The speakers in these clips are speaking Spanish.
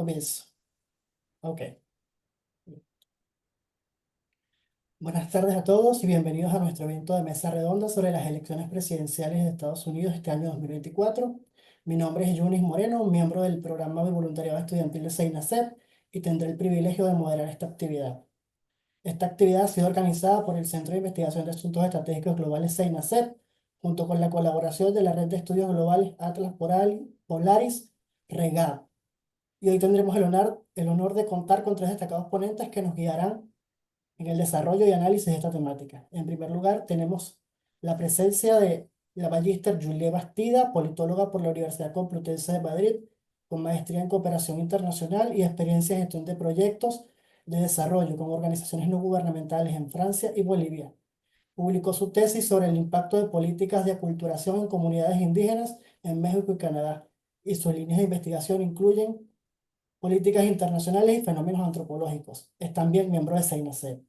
Comienzo. Ok. Buenas tardes a todos y bienvenidos a nuestro evento de mesa redonda sobre las elecciones presidenciales de Estados Unidos este año 2024. Mi nombre es Yunis Moreno, miembro del programa de voluntariado estudiantil de SEINACEP, y tendré el privilegio de moderar esta actividad. Esta actividad ha sido organizada por el Centro de Investigación de Asuntos Estratégicos Globales SEINACEP, junto con la colaboración de la Red de Estudios Globales Atlas Polaris REGAP. Y hoy tendremos el honor de contar con tres destacados ponentes que nos guiarán en el desarrollo y análisis de esta temática. En primer lugar, tenemos la presencia de la magíster Julie Bastida, politóloga por la Universidad Complutense de Madrid, con maestría en cooperación internacional y experiencia en gestión de proyectos de desarrollo con organizaciones no gubernamentales en Francia y Bolivia. Publicó su tesis sobre el impacto de políticas de aculturación en comunidades indígenas en México y Canadá, y sus líneas de investigación incluyen políticas internacionales y fenómenos antropológicos. Es también miembro de SEINACEP.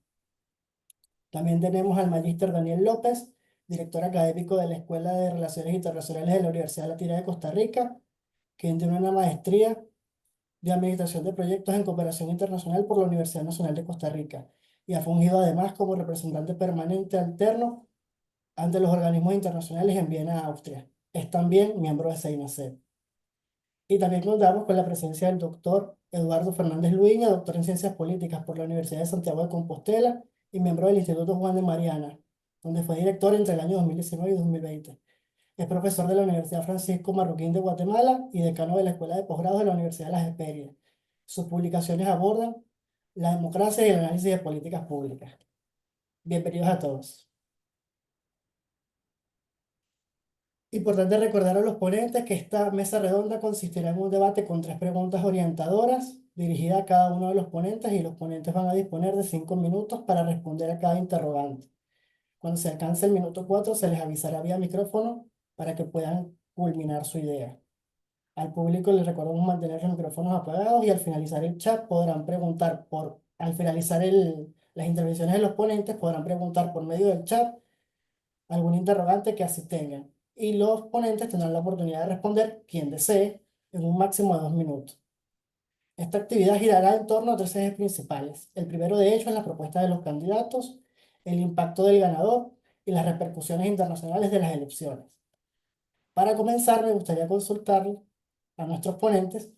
También tenemos al magíster Daniel López, director académico de la Escuela de Relaciones Internacionales de la Universidad Latina de Costa Rica, quien tiene una maestría de Administración de Proyectos en Cooperación Internacional por la Universidad Nacional de Costa Rica y ha fungido además como representante permanente alterno ante los organismos internacionales en Viena, Austria. Es también miembro de SEINACEP. Y también contamos con la presencia del doctor Eduardo Fernández Luiña, doctor en Ciencias Políticas por la Universidad de Santiago de Compostela y miembro del Instituto Juan de Mariana, donde fue director entre el año 2019 y 2020. Es profesor de la Universidad Francisco Marroquín de Guatemala y decano de la Escuela de Posgrado de la Universidad de Las Esperias. Sus publicaciones abordan la democracia y el análisis de políticas públicas. Bienvenidos a todos. Importante recordar a los ponentes que esta mesa redonda consistirá en un debate con tres preguntas orientadoras dirigidas a cada uno de los ponentes, y los ponentes van a disponer de 5 minutos para responder a cada interrogante. Cuando se alcance el minuto 4 se les avisará vía micrófono para que puedan culminar su idea. Al público les recordamos mantener los micrófonos apagados, y al finalizar el chat podrán preguntar al finalizar las intervenciones de los ponentes podrán preguntar por medio del chat algún interrogante que así tengan, y los ponentes tendrán la oportunidad de responder, quien desee, en un máximo de 2 minutos. Esta actividad girará en torno a tres ejes principales. El primero de ellos es la propuesta de los candidatos, el impacto del ganador y las repercusiones internacionales de las elecciones. Para comenzar, me gustaría consultar a nuestros ponentes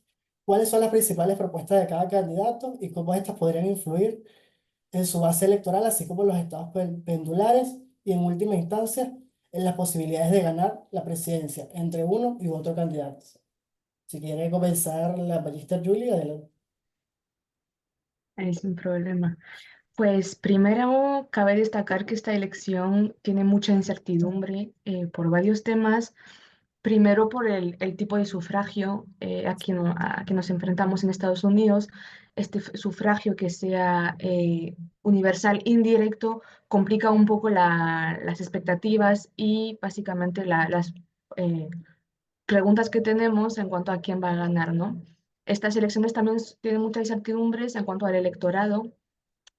cuáles son las principales propuestas de cada candidato y cómo estas podrían influir en su base electoral, así como los estados pendulares y, en última instancia, en las posibilidades de ganar la presidencia entre uno y otro candidato. Si quiere comenzar la magíster Julie, adelante. Es un problema. Pues primero cabe destacar que esta elección tiene mucha incertidumbre por varios temas. Primero por el tipo de sufragio a que nos enfrentamos en Estados Unidos. Este sufragio que sea universal indirecto complica un poco las expectativas y básicamente las eh, preguntas que tenemos en cuanto a quién va a ganar, ¿no? Estas elecciones también tienen muchas incertidumbres en cuanto al electorado.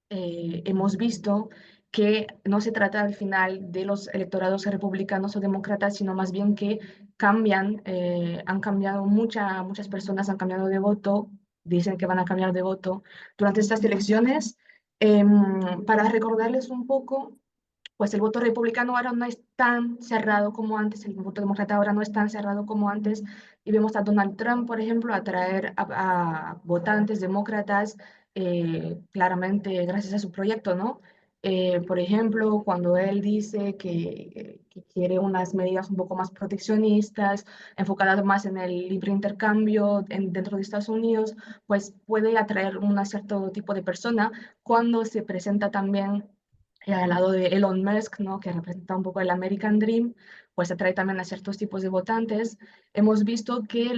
Hemos visto que no se trata al final de los electorados republicanos o demócratas, sino más bien que han cambiado muchas personas han cambiado de voto, dicen que van a cambiar de voto durante estas elecciones. Para recordarles un poco, pues el voto republicano ahora no es tan cerrado como antes, el voto demócrata ahora no es tan cerrado como antes, y vemos a Donald Trump, por ejemplo, atraer a votantes demócratas claramente gracias a su proyecto, ¿no? Por ejemplo, cuando él dice que quiere unas medidas un poco más proteccionistas, enfocadas más en el libre intercambio dentro de Estados Unidos, pues puede atraer un cierto tipo de persona. Cuando se presenta también al lado de Elon Musk, ¿no? Que representa un poco el American Dream, pues atrae también a ciertos tipos de votantes. Hemos visto que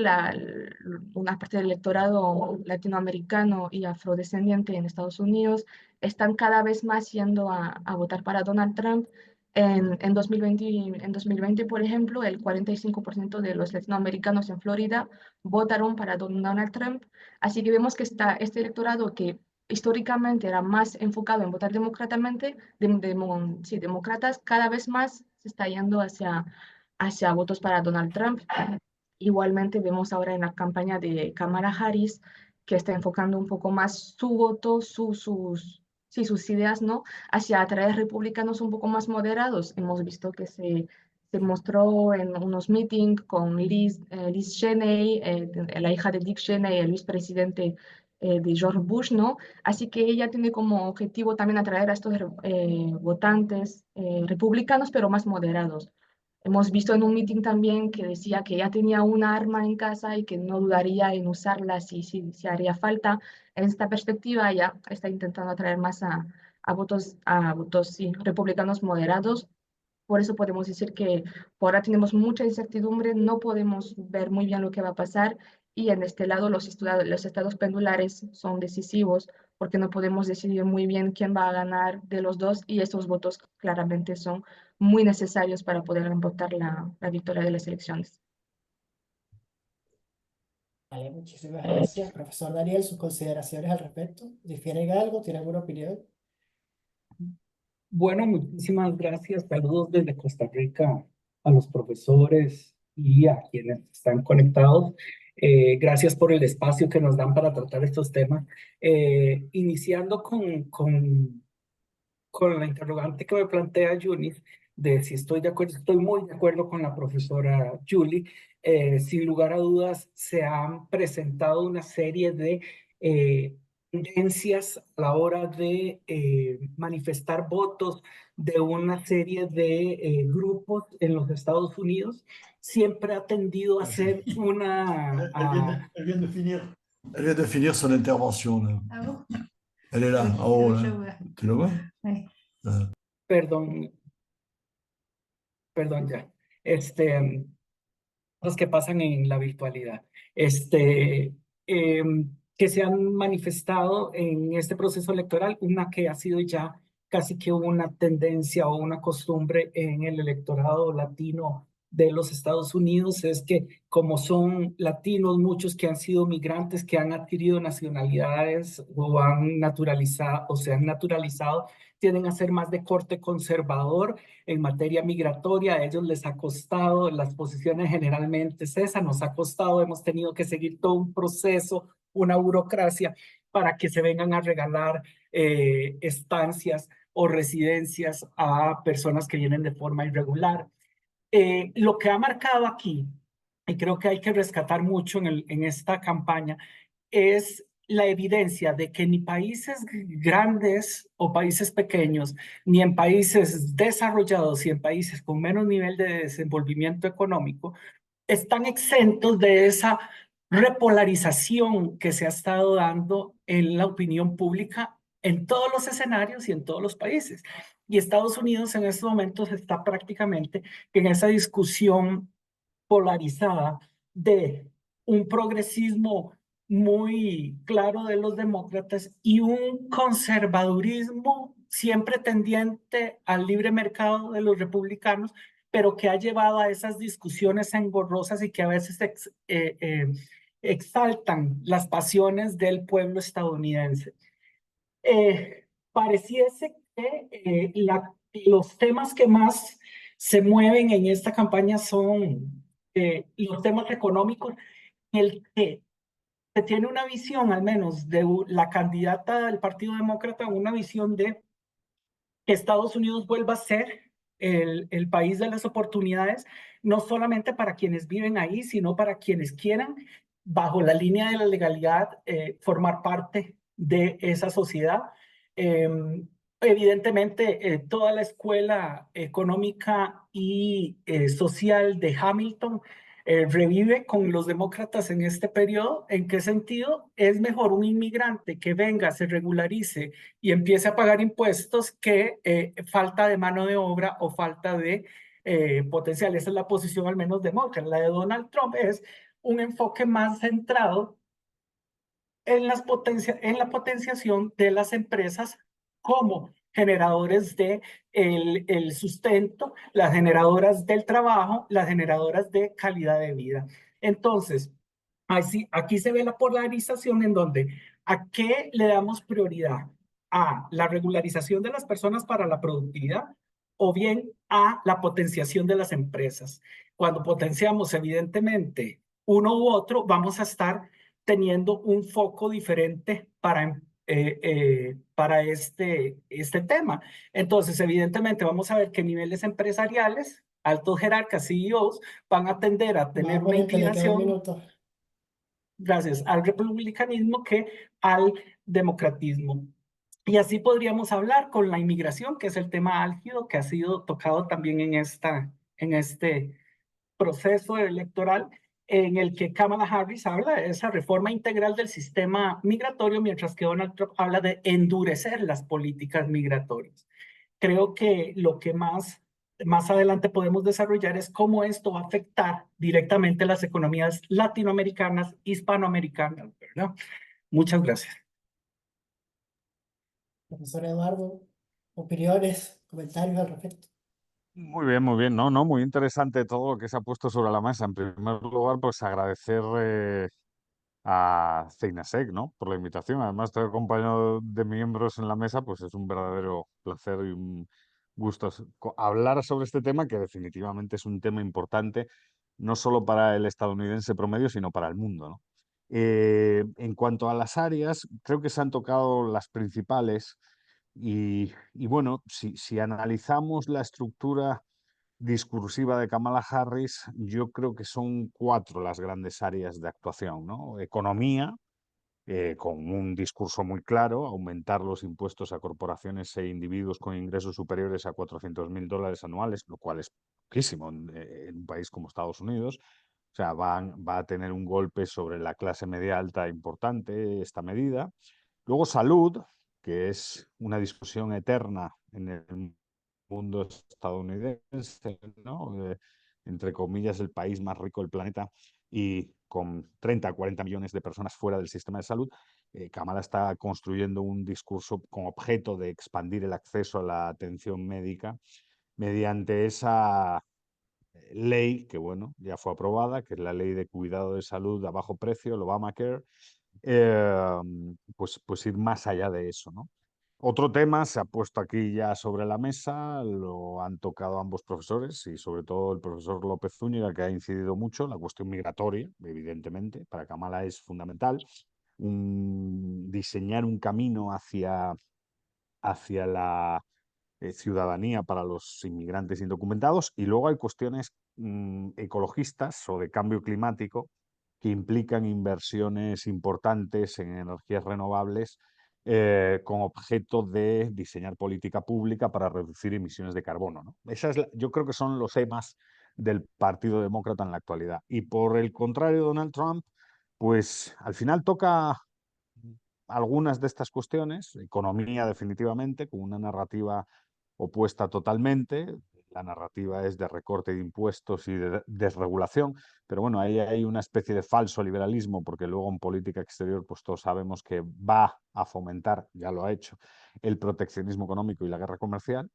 una parte del electorado latinoamericano y afrodescendiente en Estados Unidos están cada vez más yendo a votar para Donald Trump. En 2020, por ejemplo, el 45% de los latinoamericanos en Florida votaron para Donald Trump. Así que vemos que este electorado que históricamente era más enfocado en votar demócratamente, sí, demócratas, cada vez más se está yendo hacia votos para Donald Trump. Igualmente vemos ahora en la campaña de Kamala Harris que está enfocando un poco más su voto, sí, sus ideas, ¿no? Hacia atraer republicanos un poco más moderados. Hemos visto que se mostró en unos meetings con Liz Cheney, la hija de Dick Cheney, el vicepresidente de George Bush, ¿no? Así que ella tiene como objetivo también atraer a estos votantes republicanos, pero más moderados. Hemos visto en un meeting también que decía que ya tenía una arma en casa y que no dudaría en usarla si haría falta. En esta perspectiva, ya está intentando atraer más a votos sí, republicanos moderados. Por eso podemos decir que por ahora tenemos mucha incertidumbre, no podemos ver muy bien lo que va a pasar y en este lado los estados pendulares son decisivos porque no podemos decidir muy bien quién va a ganar de los dos y estos votos claramente son muy necesarios para poder votar la victoria de las elecciones. Vale, muchísimas gracias, profesor Daniel. Sus consideraciones al respecto. ¿Difiere en algo? ¿Tiene alguna opinión? Bueno, muchísimas gracias. Saludos desde Costa Rica a los profesores y a quienes están conectados. Gracias por el espacio que nos dan para tratar estos temas. Iniciando con la interrogante que me plantea Yunis, de si estoy de acuerdo, estoy muy de acuerdo con la profesora Julie. Sin lugar a dudas, se han presentado una serie de tendencias a la hora de manifestar votos de una serie de grupos en los Estados Unidos. Siempre ha tendido a ser una... Elle vient de finir son intervention, là. Ah bon? Elle est là, Oui, en haut, je là. vois. Tu la vois? Oui. Ah. Perdón, perdón ya. Cosas que pasan en la virtualidad, que se han manifestado en este proceso electoral, una que ha sido ya casi que una tendencia o una costumbre en el electorado latino de los Estados Unidos, es que como son latinos, muchos que han sido migrantes, que han adquirido nacionalidades o han naturalizado o se han naturalizado, tienden a ser más de corte conservador en materia migratoria. A ellos les ha costado, las posiciones generalmente es esa, nos ha costado, hemos tenido que seguir todo un proceso, una burocracia para que se vengan a regalar estancias o residencias a personas que vienen de forma irregular. Lo que ha marcado aquí, y creo que hay que rescatar mucho en esta campaña, es la evidencia de que ni países grandes o países pequeños, ni en países desarrollados y en países con menos nivel de desenvolvimiento económico, están exentos de esa repolarización que se ha estado dando en la opinión pública en todos los escenarios y en todos los países. Y Estados Unidos en estos momentos está prácticamente en esa discusión polarizada de un progresismo muy claro de los demócratas y un conservadurismo siempre tendiente al libre mercado de los republicanos, pero que ha llevado a esas discusiones engorrosas y que a veces exaltan las pasiones del pueblo estadounidense. Pareciese que los temas que más se mueven en esta campaña son los temas económicos, en el que se tiene una visión, al menos, de la candidata del Partido Demócrata, una visión de que Estados Unidos vuelva a ser el país de las oportunidades, no solamente para quienes viven ahí, sino para quienes quieran, bajo la línea de la legalidad, formar parte de esa sociedad. Eh, Evidentemente, toda la escuela económica y social de Hamilton revive con los demócratas en este periodo. ¿En qué sentido? Es mejor un inmigrante que venga, se regularice y empiece a pagar impuestos que falta de mano de obra o falta de potencial. Esa es la posición al menos demócrata. La de Donald Trump es un enfoque más centrado en en la potenciación de las empresas como generadores de el sustento, las generadoras del trabajo, las generadoras de calidad de vida. Entonces, aquí se ve la polarización en donde ¿a qué le damos prioridad? ¿A la regularización de las personas para la productividad o bien a la potenciación de las empresas? Cuando potenciamos evidentemente uno u otro, vamos a estar teniendo un foco diferente para este tema. Entonces, evidentemente, vamos a ver que niveles empresariales, altos jerarcas, CEOs, van a tender a tener Vamos, una pariente, le queda un inclinación, minuto. gracias al republicanismo, que al democratismo. Y así podríamos hablar con la inmigración, que es el tema álgido que ha sido tocado también en este proceso electoral, en el que Kamala Harris habla de esa reforma integral del sistema migratorio, mientras que Donald Trump habla de endurecer las políticas migratorias. Creo que lo que más adelante podemos desarrollar es cómo esto va a afectar directamente las economías latinoamericanas, hispanoamericanas, ¿verdad? Muchas gracias. Profesor Eduardo, opiniones, comentarios al respecto. Muy bien, no, muy interesante todo lo que se ha puesto sobre la mesa. En primer lugar, pues agradecer a Ceinasec, ¿no? Por la invitación. Además, estar acompañado de miembros en la mesa, pues es un verdadero placer y un gusto hablar sobre este tema, que definitivamente es un tema importante, no solo para el estadounidense promedio, sino para el mundo, ¿no? En cuanto a las áreas, creo que se han tocado las principales y bueno, si analizamos la estructura discursiva de Kamala Harris, yo creo que son cuatro las grandes áreas de actuación, ¿no? Economía, con un discurso muy claro: aumentar los impuestos a corporaciones e individuos con ingresos superiores a $400.000 anuales, lo cual es poquísimo en un país como Estados Unidos. O sea, va a tener un golpe sobre la clase media alta importante esta medida. Luego salud, que es una discusión eterna en el mundo estadounidense, ¿no? Entre comillas, el país más rico del planeta y con 30 a 40 millones de personas fuera del sistema de salud. Kamala está construyendo un discurso con objeto de expandir el acceso a la atención médica mediante esa ley que, bueno, ya fue aprobada, que es la Ley de Cuidado de Salud a Bajo Precio, el Obamacare. eh, pues ir más allá de eso, ¿no? Otro tema se ha puesto aquí ya sobre la mesa, lo han tocado ambos profesores y sobre todo el profesor López Zúñiga, que ha incidido mucho: la cuestión migratoria, evidentemente, para Kamala es fundamental. Diseñar un camino hacia la ciudadanía para los inmigrantes indocumentados. Y luego hay cuestiones ecologistas o de cambio climático que implican inversiones importantes en energías renovables, con objeto de diseñar política pública para reducir emisiones de carbono, ¿no? Yo creo que son los temas del Partido Demócrata en la actualidad. Y por el contrario, Donald Trump, pues al final toca algunas de estas cuestiones: economía definitivamente, con una narrativa opuesta totalmente. La narrativa es de recorte de impuestos y de desregulación, pero bueno, ahí hay una especie de falso liberalismo, porque luego en política exterior pues todos sabemos que va a fomentar, ya lo ha hecho, el proteccionismo económico y la guerra comercial.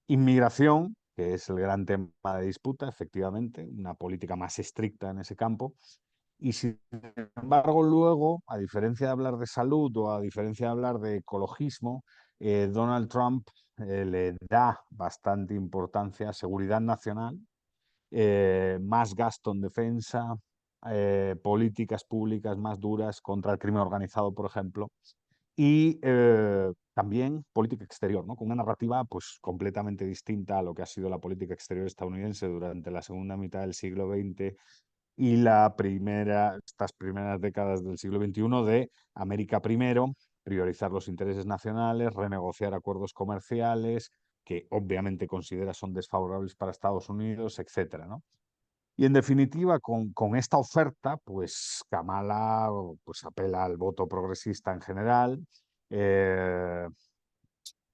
Inmigración, que es el gran tema de disputa, efectivamente, una política más estricta en ese campo. Y sin embargo, luego, a diferencia de hablar de salud o a diferencia de hablar de ecologismo, Donald Trump le da bastante importancia a seguridad nacional, más gasto en defensa, políticas públicas más duras contra el crimen organizado, por ejemplo, y también política exterior, ¿no? Con una narrativa pues completamente distinta a lo que ha sido la política exterior estadounidense durante la segunda mitad del siglo XX y estas primeras décadas del siglo XXI, de América primero, priorizar los intereses nacionales, renegociar acuerdos comerciales que obviamente considera son desfavorables para Estados Unidos, etcétera, ¿no? Y en definitiva, con esta oferta, pues Kamala pues apela al voto progresista en general. eh,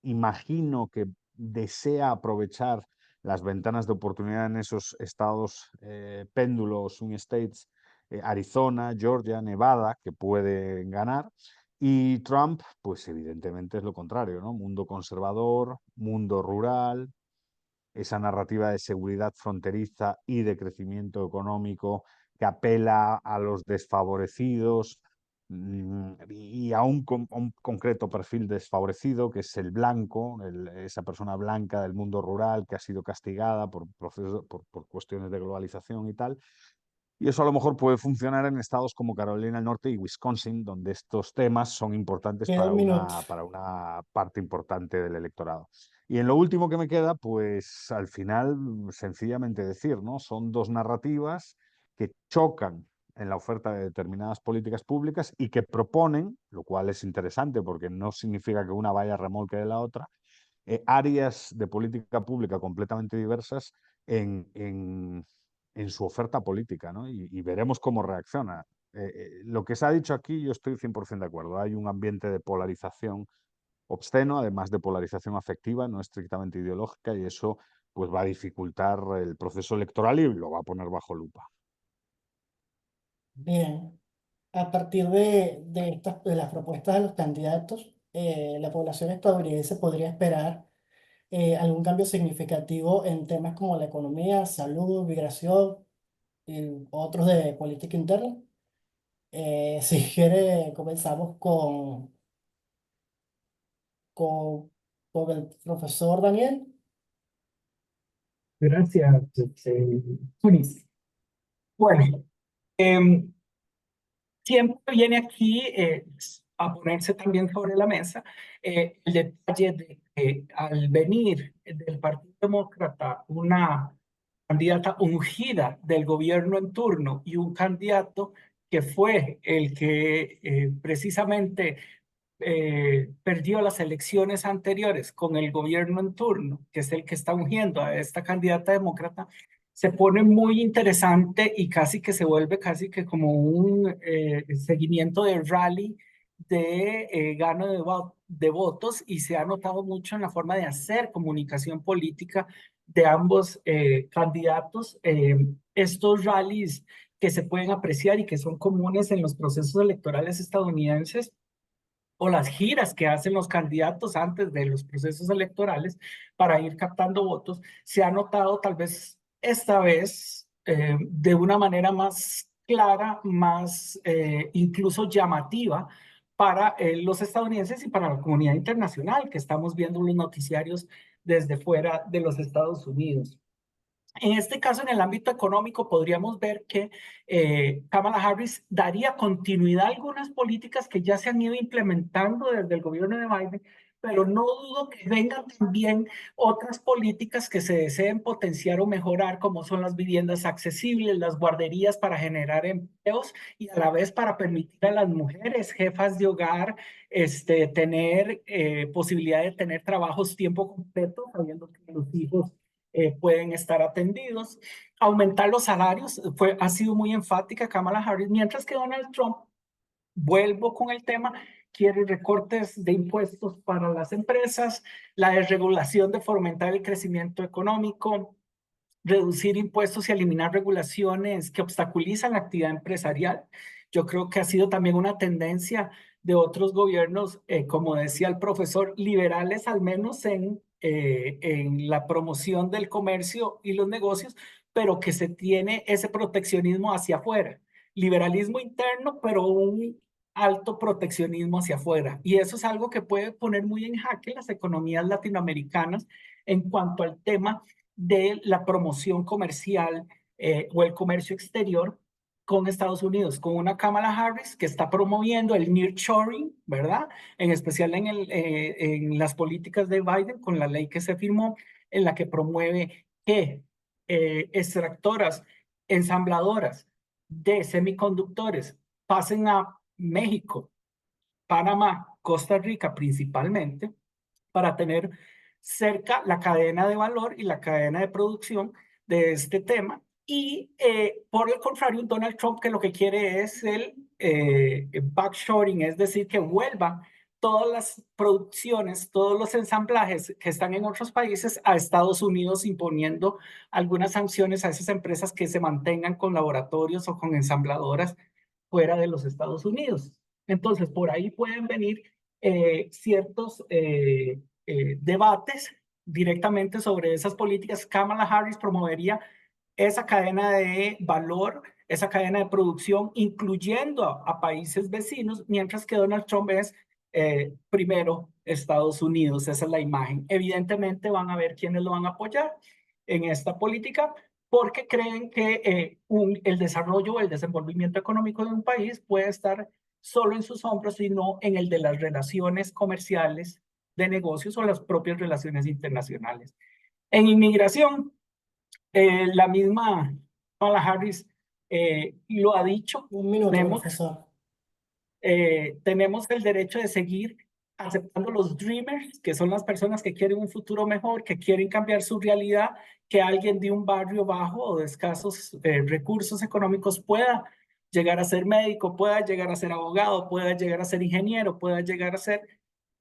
Imagino que desea aprovechar las ventanas de oportunidad en esos estados péndulos, swing states, Arizona, Georgia, Nevada, que pueden ganar. Y Trump, pues evidentemente es lo contrario, ¿no? Mundo conservador, mundo rural, esa narrativa de seguridad fronteriza y de crecimiento económico que apela a los desfavorecidos, y a un concreto perfil desfavorecido, que es el blanco, esa persona blanca del mundo rural que ha sido castigada por cuestiones de globalización y tal. Y eso a lo mejor puede funcionar en estados como Carolina del Norte y Wisconsin, donde estos temas son importantes Queda un minuto. para una parte importante del electorado. Y en lo último que me queda, pues al final, sencillamente decir, ¿no? Son dos narrativas que chocan en la oferta de determinadas políticas públicas y que proponen, lo cual es interesante porque no significa que una vaya a remolque de la otra, áreas de política pública completamente diversas en su oferta política, ¿no? Y veremos cómo reacciona. Lo que se ha dicho aquí, yo estoy 100% de acuerdo. Hay un ambiente de polarización obsceno, además de polarización afectiva, no estrictamente ideológica, y eso pues va a dificultar el proceso electoral y lo va a poner bajo lupa. Bien, a partir de las propuestas de los candidatos, la población estadounidense podría esperar algún cambio significativo en temas como la economía, salud, migración y otros de política interna. Si quiere, comenzamos con, con el profesor Daniel. Gracias, Tunis. Bueno, em, siempre viene aquí a ponerse también sobre la mesa el detalle de que al venir del Partido Demócrata una candidata ungida del gobierno en turno y un candidato que fue el que precisamente perdió las elecciones anteriores con el gobierno en turno, que es el que está ungiendo a esta candidata demócrata, se pone muy interesante y casi que se vuelve casi que como un seguimiento de rally de gano de votos, y se ha notado mucho en la forma de hacer comunicación política de ambos candidatos. Estos rallies que se pueden apreciar y que son comunes en los procesos electorales estadounidenses, o las giras que hacen los candidatos antes de los procesos electorales para ir captando votos, se ha notado tal vez esta vez de una manera más clara, más incluso llamativa para los estadounidenses y para la comunidad internacional, que estamos viendo los noticiarios desde fuera de los Estados Unidos. En este caso, en el ámbito económico, podríamos ver que Kamala Harris daría continuidad a algunas políticas que ya se han ido implementando desde el gobierno de Biden, pero no dudo que vengan también otras políticas que se deseen potenciar o mejorar, como son las viviendas accesibles, las guarderías para generar empleos y a la vez para permitir a las mujeres jefas de hogar tener posibilidad de tener trabajos tiempo completo, sabiendo que los hijos pueden estar atendidos. Aumentar los salarios, ha sido muy enfática Kamala Harris, mientras que Donald Trump, vuelvo con el tema, quiere recortes de impuestos para las empresas, la desregulación de fomentar el crecimiento económico, reducir impuestos y eliminar regulaciones que obstaculizan la actividad empresarial. Yo creo que ha sido también una tendencia de otros gobiernos, como decía el profesor, liberales al menos en la promoción del comercio y los negocios, pero que se tiene ese proteccionismo hacia afuera. Liberalismo interno, pero un alto proteccionismo hacia afuera. Y eso es algo que puede poner muy en jaque las economías latinoamericanas en cuanto al tema de la promoción comercial o el comercio exterior con Estados Unidos, con una Kamala Harris que está promoviendo el nearshoring, ¿verdad? En especial en las políticas de Biden, con la ley que se firmó, en la que promueve que extractoras, ensambladoras de semiconductores pasen a México, Panamá, Costa Rica principalmente, para tener cerca la cadena de valor y la cadena de producción de este tema. Y por el contrario, Donald Trump, que lo que quiere es el backshoring, es decir, que vuelvan todas las producciones, todos los ensamblajes que están en otros países a Estados Unidos, imponiendo algunas sanciones a esas empresas que se mantengan con laboratorios o con ensambladoras fuera de los Estados Unidos. Entonces, por ahí pueden venir ciertos debates directamente sobre esas políticas. Kamala Harris promovería esa cadena de valor, esa cadena de producción, incluyendo a países vecinos, mientras que Donald Trump es primero Estados Unidos. Esa es la imagen. Evidentemente van a ver quiénes lo van a apoyar en esta política, porque creen que el desarrollo o el desenvolvimiento económico de un país puede estar solo en sus hombros y no en el de las relaciones comerciales, de negocios o las propias relaciones internacionales. En inmigración, la misma Kamala Harris lo ha dicho, Un minuto, tenemos, profesor. tenemos el derecho de seguir aceptando los dreamers, que son las personas que quieren un futuro mejor, que quieren cambiar su realidad, que alguien de un barrio bajo o de escasos recursos económicos pueda llegar a ser médico, pueda llegar a ser abogado, pueda llegar a ser ingeniero, pueda llegar a ser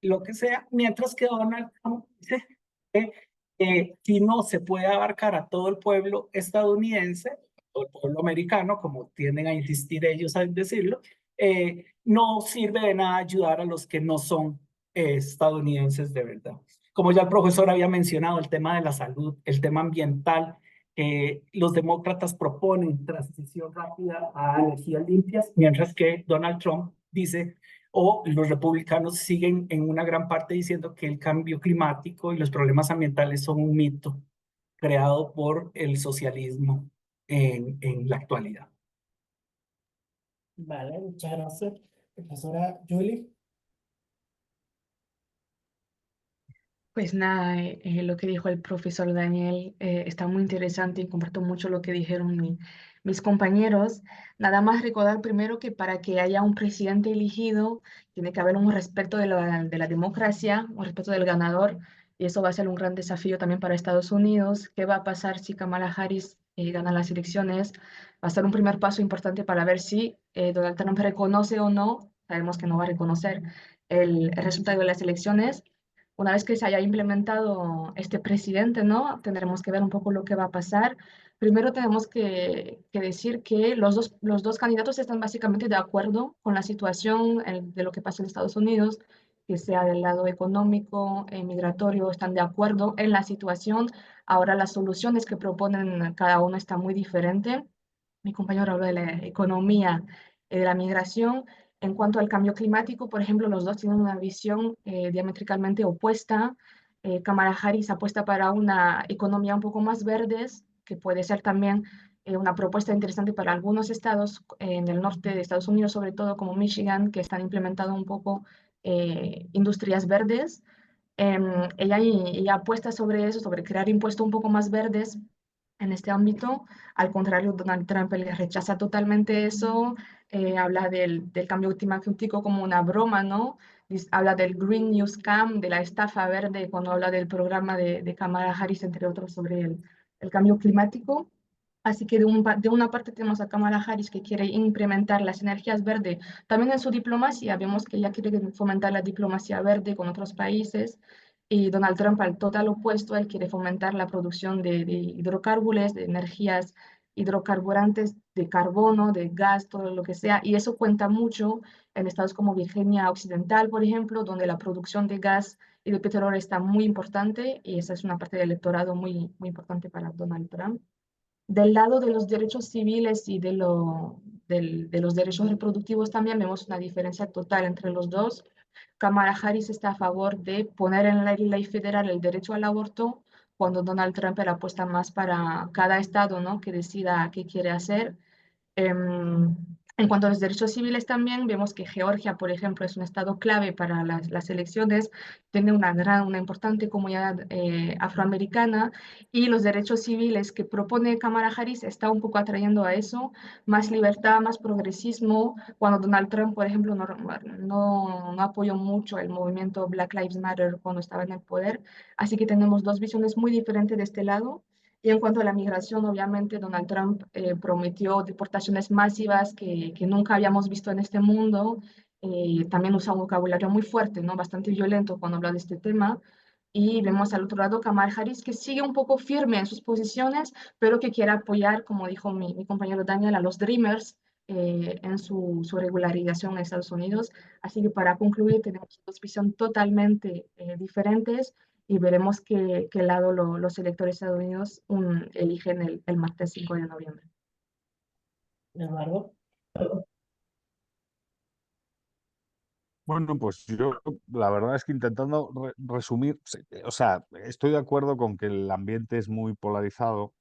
lo que sea, mientras que Donald Trump dice que si no se puede abarcar a todo el pueblo estadounidense, o el pueblo americano, como tienden a insistir ellos a decirlo, no sirve de nada ayudar a los que no son estadounidenses de verdad. Como ya el profesor había mencionado, el tema de la salud, el tema ambiental, los demócratas proponen transición rápida a energías limpias, mientras que Donald Trump dice, o los republicanos siguen en una gran parte diciendo que el cambio climático y los problemas ambientales son un mito creado por el socialismo en la actualidad. Vale, muchas gracias. Profesora Julie. Pues nada, lo que dijo el profesor Daniel está muy interesante y comparto mucho lo que dijeron mis compañeros. Nada más recordar primero que para que haya un presidente elegido tiene que haber un respeto de la democracia, un respeto del ganador, y eso va a ser un gran desafío también para Estados Unidos. ¿Qué va a pasar si Kamala Harris gana las elecciones? Va a ser un primer paso importante para ver si Donald Trump reconoce o no, sabemos que no va a reconocer el resultado de las elecciones. Una vez que se haya implementado este presidente, ¿no? Tendremos que ver un poco lo que va a pasar. Primero tenemos que decir que los dos candidatos están básicamente de acuerdo con la situación de lo que pasa en Estados Unidos, que sea del lado económico, migratorio, están de acuerdo en la situación. Ahora las soluciones que proponen cada uno están muy diferentes. Mi compañero habló de la economía y de la migración. En cuanto al cambio climático, por ejemplo, los dos tienen una visión diametralmente opuesta. Kamala Harris apuesta para una economía un poco más verde, que puede ser también una propuesta interesante para algunos estados en el norte de Estados Unidos, sobre todo como Michigan, que están implementando un poco industrias verdes. Ella apuesta sobre eso, sobre crear impuestos un poco más verdes en este ámbito. Al contrario, Donald Trump le rechaza totalmente eso, habla del cambio climático como una broma, ¿no? Habla del Green New Scam, de la estafa verde, cuando habla del programa de Kamala Harris, entre otros, sobre el cambio climático. Así que de una parte tenemos a Kamala Harris que quiere implementar las energías verdes, también en su diplomacia, vemos que ella quiere fomentar la diplomacia verde con otros países, y Donald Trump al total opuesto, él quiere fomentar la producción de hidrocarburos, de energías hidrocarburantes, de carbono, de gas, todo lo que sea, y eso cuenta mucho en estados como Virginia Occidental, por ejemplo, donde la producción de gas y de petróleo está muy importante, y esa es una parte del electorado muy importante para Donald Trump. Del lado de los derechos civiles y de los derechos reproductivos también vemos una diferencia total entre los dos. Kamala Harris está a favor de poner en la ley federal el derecho al aborto, cuando Donald Trump la apuesta más para cada estado, ¿no? Que decida qué quiere hacer. Em, en cuanto a los derechos civiles también, vemos que Georgia, por ejemplo, es un estado clave para las elecciones, tiene una importante comunidad afroamericana, y los derechos civiles que propone Kamala Harris está un poco atrayendo a eso, más libertad, más progresismo, cuando Donald Trump, por ejemplo, no apoyó mucho el movimiento Black Lives Matter cuando estaba en el poder. Así que tenemos dos visiones muy diferentes de este lado. Y en cuanto a la migración, obviamente Donald Trump prometió deportaciones masivas que nunca habíamos visto en este mundo. También usa un vocabulario muy fuerte, ¿no? Bastante violento cuando habla de este tema. Y vemos al otro lado Kamala Harris, que sigue un poco firme en sus posiciones, pero que quiere apoyar, como dijo mi compañero Daniel, a los Dreamers en su regularización en Estados Unidos. Así que para concluir, tenemos dos visiones totalmente diferentes, y veremos qué lado los electores estadounidenses eligen el martes 5 de noviembre. Eduardo. Bueno, pues yo la verdad es que intentando resumir, o sea, estoy de acuerdo con que el ambiente es muy polarizado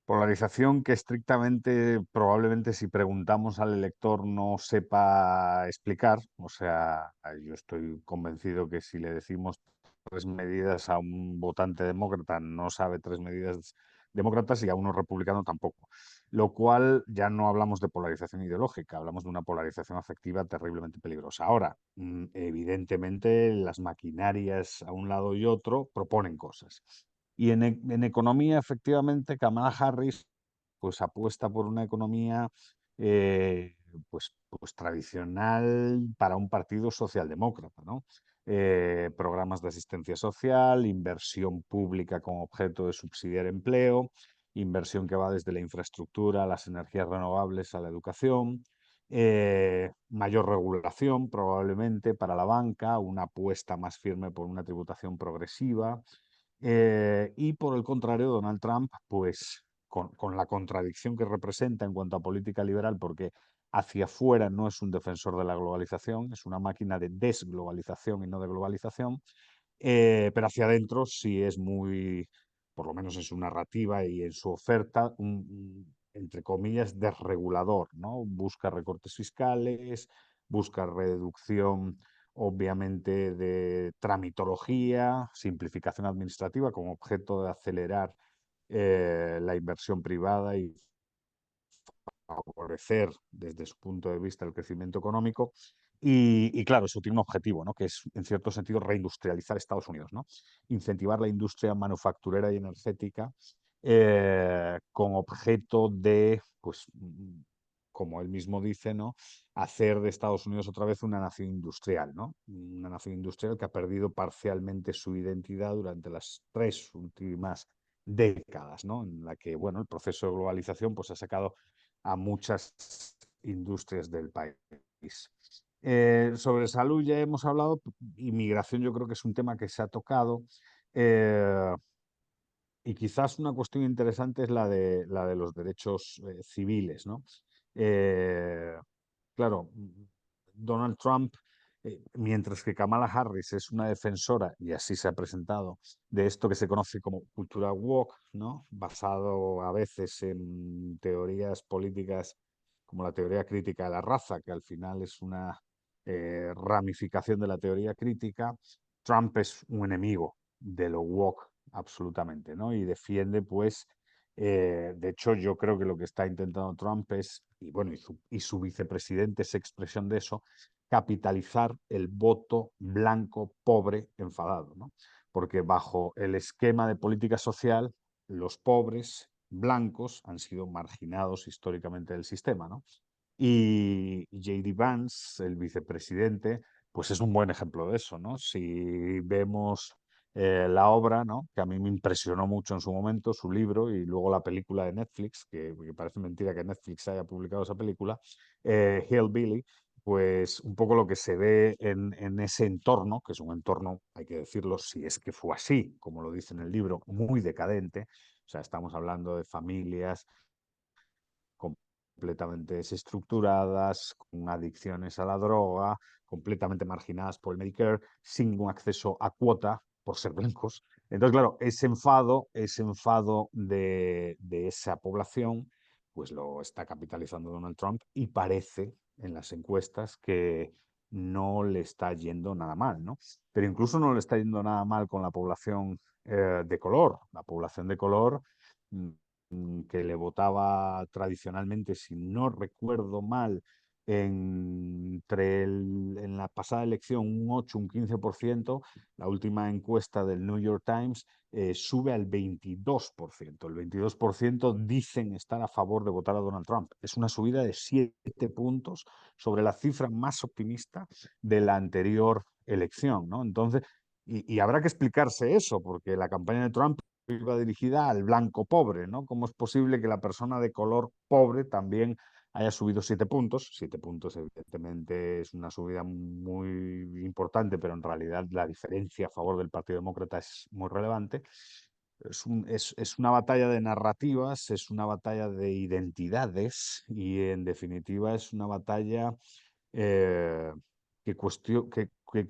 Polarización que estrictamente, probablemente si preguntamos al elector no sepa explicar. O sea, yo estoy convencido que si le decimos tres medidas a un votante demócrata, no sabe tres medidas demócratas y a uno republicano tampoco. Lo cual ya no hablamos de polarización ideológica, hablamos de una polarización afectiva terriblemente peligrosa. Ahora, evidentemente, las maquinarias a un lado y otro proponen cosas. Y en economía, efectivamente, Kamala Harris pues apuesta por una economía eh, pues tradicional para un partido socialdemócrata, ¿no? Programas de asistencia social, inversión pública con objeto de subsidiar empleo, inversión que va desde la infraestructura a las energías renovables a la educación, mayor regulación probablemente para la banca, una apuesta más firme por una tributación progresiva. Y por el contrario, Donald Trump, pues con la contradicción que representa en cuanto a política liberal, porque hacia afuera no es un defensor de la globalización, es una máquina de desglobalización y no de globalización, pero hacia adentro sí es muy, por lo menos en su narrativa y en su oferta, entre comillas, desregulador, ¿no? Busca recortes fiscales, busca reducción obviamente de tramitología, simplificación administrativa con objeto de acelerar la inversión privada y favorecer desde su punto de vista el crecimiento económico. Y claro, eso tiene un objetivo, ¿no? Que es, en cierto sentido, reindustrializar Estados Unidos, ¿no? Incentivar la industria manufacturera y energética con objeto de, pues, como él mismo dice, ¿no? Hacer de Estados Unidos otra vez una nación industrial, ¿no? Una nación industrial que ha perdido parcialmente su identidad durante las tres últimas décadas, ¿no? En la que, bueno, el proceso de globalización pues, ha sacado a muchas industrias del país. Sobre salud ya hemos hablado, inmigración yo creo que es un tema que se ha tocado. eh, y quizás una cuestión interesante es la de los derechos civiles, ¿no? Eh, claro, Donald Trump, mientras que Kamala Harris es una defensora, y así se ha presentado, de esto que se conoce como cultura woke, ¿no? Basado a veces en teorías políticas como la teoría crítica de la raza, que al final es una ramificación de la teoría crítica. Trump es un enemigo de lo woke absolutamente, ¿no? Y defiende, pues, de hecho, yo creo que lo que está intentando Trump es, y bueno, y su vicepresidente es expresión de eso, capitalizar el voto blanco, pobre, enfadado, ¿no? Porque bajo el esquema de política social, los pobres blancos han sido marginados históricamente del sistema, ¿no? Y J.D. Vance, el vicepresidente, pues es un buen ejemplo de eso, ¿no? Si vemos la obra, ¿no? Que a mí me impresionó mucho en su momento, su libro, y luego la película de Netflix, que parece mentira que Netflix haya publicado esa película, Hillbilly, pues un poco lo que se ve en ese entorno, que es un entorno, hay que decirlo, si es que fue así, como lo dice en el libro, muy decadente. O sea, estamos hablando de familias completamente desestructuradas, con adicciones a la droga, completamente marginadas por el Medicare, sin un acceso a cuota por ser blancos. Entonces, claro, ese enfado de esa población, pues lo está capitalizando Donald Trump y parece en las encuestas que no le está yendo nada mal, ¿no? Pero incluso no le está yendo nada mal con la población de color. La población de color mm, que le votaba tradicionalmente, si no recuerdo mal, en la pasada elección un 8, un 15%, la última encuesta del New York Times sube al 22%. El 22% dicen estar a favor de votar a Donald Trump. Es una subida de 7 puntos sobre la cifra más optimista de la anterior elección, ¿no? Entonces, y habrá que explicarse eso, porque la campaña de Trump iba dirigida al blanco pobre, ¿no? ¿Cómo es posible que la persona de color pobre también haya subido 7 puntos? 7 puntos, evidentemente, es una subida muy importante, pero en realidad la diferencia a favor del Partido Demócrata es muy relevante. Es una batalla de narrativas, es una batalla de identidades y, en definitiva, es una batalla eh, que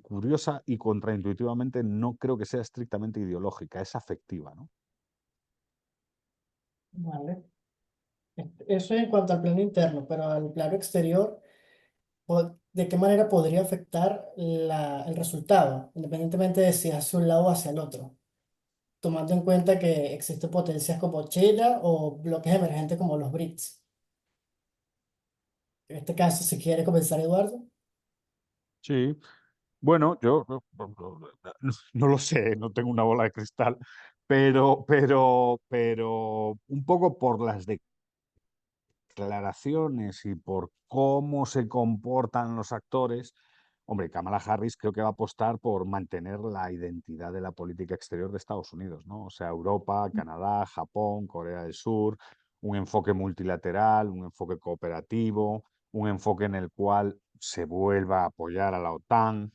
curiosa y contraintuitivamente no creo que sea estrictamente ideológica, es afectiva, ¿no? Vale. Eso en cuanto al plano interno, pero al plano exterior, ¿de qué manera podría afectar el resultado, independientemente de si hacia un lado o hacia el otro? Tomando en cuenta que existen potencias como China o bloques emergentes como los BRICS. En este caso, si quiere comenzar Eduardo. Sí, bueno, yo no lo sé, no tengo una bola de cristal, pero un poco por las declaraciones y por cómo se comportan los actores, hombre, Kamala Harris creo que va a apostar por mantener la identidad de la política exterior de Estados Unidos, ¿no? O sea, Europa, Canadá, Japón, Corea del Sur, un enfoque multilateral, un enfoque cooperativo, un enfoque en el cual se vuelva a apoyar a la OTAN,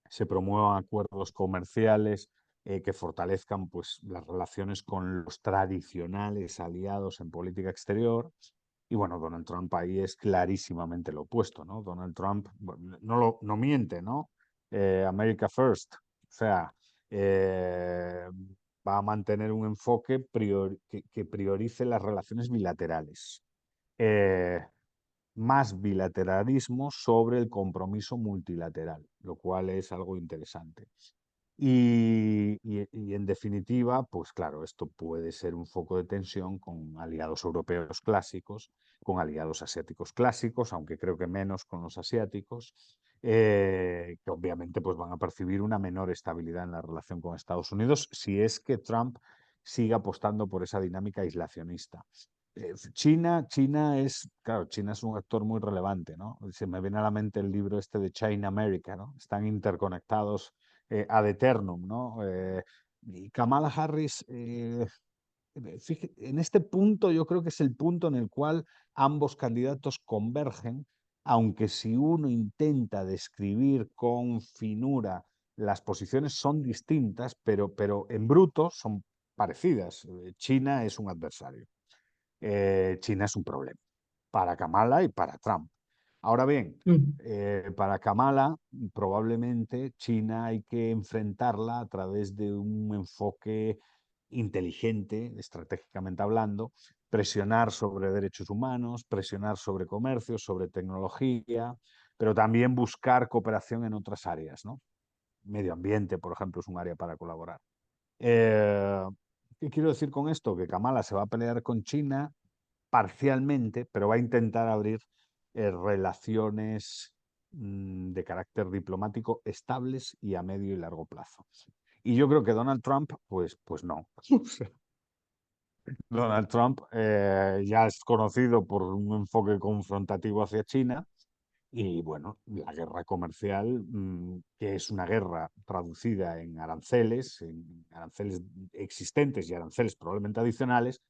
se promuevan acuerdos comerciales que fortalezcan pues, las relaciones con los tradicionales aliados en política exterior. Y bueno, Donald Trump ahí es clarísimamente lo opuesto, ¿no? Donald Trump no miente, ¿no? America First. O sea, eh, va a mantener un enfoque que priorice las relaciones bilaterales. Eh, Más bilateralismo sobre el compromiso multilateral, lo cual es algo interesante. Y en definitiva, pues claro, esto puede ser un foco de tensión con aliados europeos clásicos, con aliados asiáticos clásicos, aunque creo que menos con los asiáticos, que obviamente pues van a percibir una menor estabilidad en la relación con Estados Unidos si es que Trump sigue apostando por esa dinámica aislacionista. China es, claro, China es un actor muy relevante, ¿no? Se me viene a la mente el libro este de China America, ¿no? Están interconectados ad eternum, ¿no? Y Kamala Harris, en este punto yo creo que es el punto en el cual ambos candidatos convergen, aunque si uno intenta describir con finura las posiciones son distintas, pero en bruto son parecidas. China es un adversario. China es un problema para Kamala y para Trump. Ahora bien, Ujú. para Kamala probablemente China hay que enfrentarla a través de un enfoque inteligente, estratégicamente hablando, presionar sobre derechos humanos, presionar sobre comercio, sobre tecnología, pero también buscar cooperación en otras áreas, ¿no? Medio ambiente, por ejemplo, es un área para colaborar. Eh, ¿Qué quiero decir con esto? Que Kamala se va a pelear con China parcialmente, pero va a intentar abrir relaciones de carácter diplomático estables y a medio y largo plazo. Y yo creo que Donald Trump, pues no. O sea, Donald Trump ya es conocido por un enfoque confrontativo hacia China y bueno, la guerra comercial, que es una guerra traducida en aranceles existentes y aranceles probablemente adicionales,